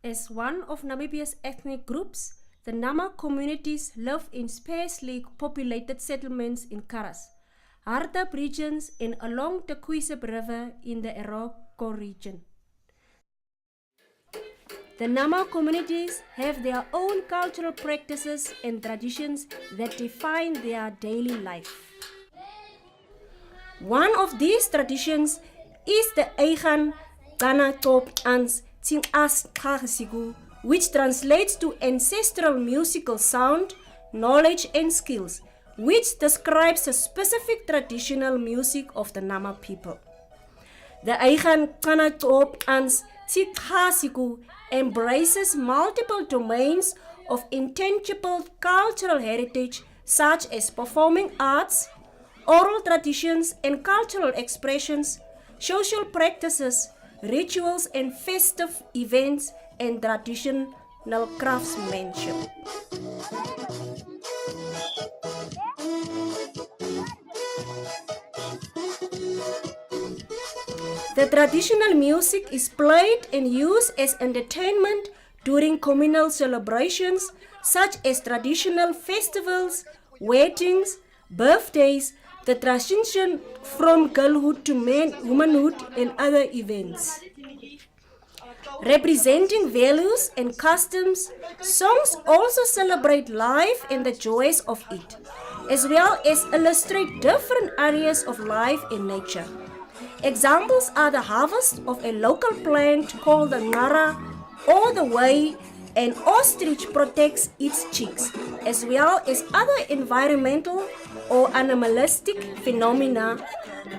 As one of Namibia's ethnic groups, the Nama communities live in sparsely populated settlements in Karas, Hardap regions and along the KHAISGU River in the Eroko region. The Nama communities have their own cultural practices and traditions that define their daily life. One of these traditions is the AIXAN GANA ANS KHAISGU, which translates to ancestral musical sound, knowledge and skills, which describes the specific traditional music of the Nama people. The AIXAN GANA ANS KHAISGU embraces multiple domains of intangible cultural heritage such as performing arts, oral traditions and cultural expressions, social practices, rituals and festive events, and traditional craftsmanship. The traditional music is played and used as entertainment during communal celebrations such as traditional festivals, weddings, birthdays, the transition from girlhood to womanhood and other events. Representing values and customs, songs also celebrate life and the joys of it, as well as illustrate different areas of life and nature. Examples are the harvest of a local plant called the ngara, or the way an ostrich protects its chicks, as well as other environmental or animalistic phenomena.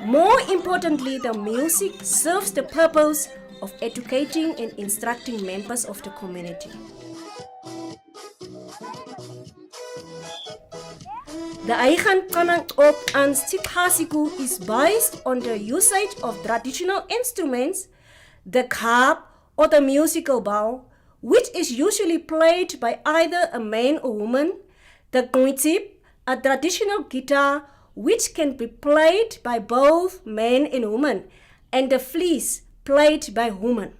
More importantly, the music serves the purpose of educating and instructing members of the community. The AIXAN GANA ANS KHAISGU is based on the usage of traditional instruments, the khap or the musical bowl, which is usually played by either a man or woman, the ngwitsip, a traditional guitar which can be played by both men and women, and the fleece played by women.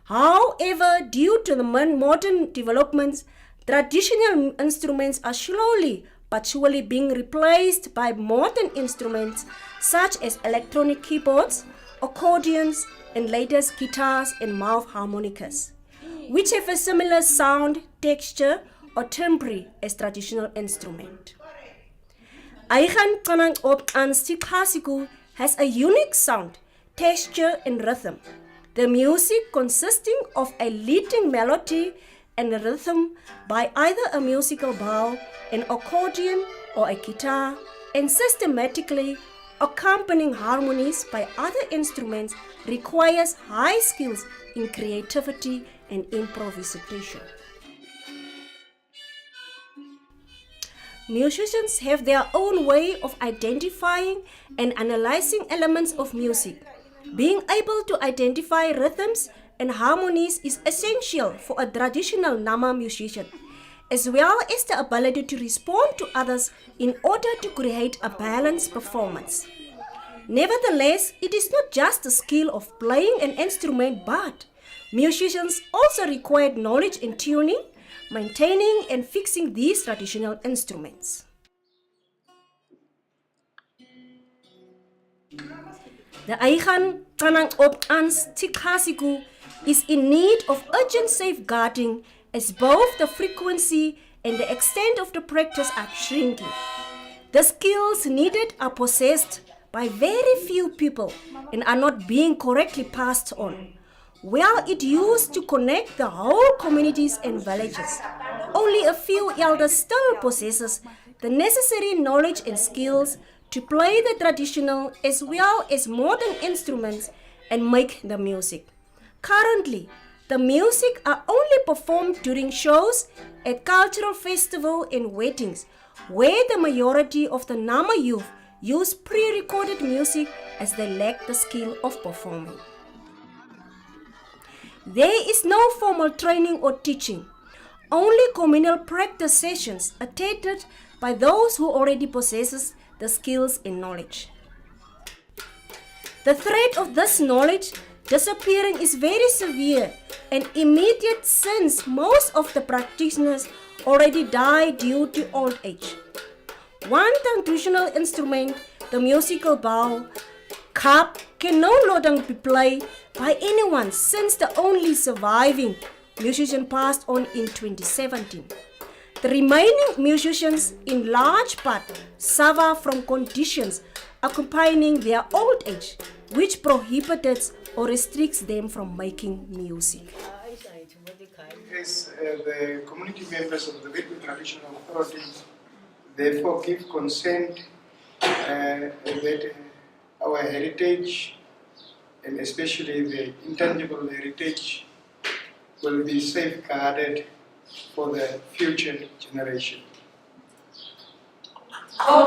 However, due to the modern developments, traditional instruments are slowly but surely being replaced by modern instruments such as electronic keyboards, accordions, and latest guitars and mouth harmonicas, which have a similar sound, texture, or timbre as traditional instrument. AIXAN GANA ANS KHAISGU has a unique sound, texture, and rhythm. The music consisting of a leading melody and a rhythm by either a musical bowl, an accordion, or a guitar, and systematically accompanying harmonies by other instruments requires high skills in creativity and improvisation. Musicians have their own way of identifying and analyzing elements of music. Being able to identify rhythms and harmonies is essential for a traditional Nama musician, as well as the ability to respond to others in order to create a balanced performance. Nevertheless, it is not just the skill of playing an instrument, but musicians also require knowledge in tuning, maintaining and fixing these traditional instruments. The AIXAN GANA ANS KHAISGU is in need of urgent safeguarding as both the frequency and the extent of the practice are shrinking. The skills needed are possessed by very few people and are not being correctly passed on. While it used to connect the whole communities and villages, only a few elders still possesses the necessary knowledge and skills to play the traditional as well as modern instruments and make the music. Currently, the music are only performed during shows at cultural festivals and weddings, where the majority of the Nama youth use pre-recorded music as they lack the skill of performing. There is no formal training or teaching. only communal practice sessions attended by those who already possesses the skills and knowledge. The threat of this knowledge disappearing is very severe and immediate since most of the practitioners already die due to old age. One traditional instrument, the musical bowl, cup, can no longer be played by anyone since the only surviving musician passed on in 2017. The remaining musicians in large part suffer from conditions accompanying their old age, which prohibits or restricts them from making music. As the community members of the Witwa Traditional Authority, therefore give consent that our heritage, and especially the intangible heritage, will be safeguarded for the future generation. I'm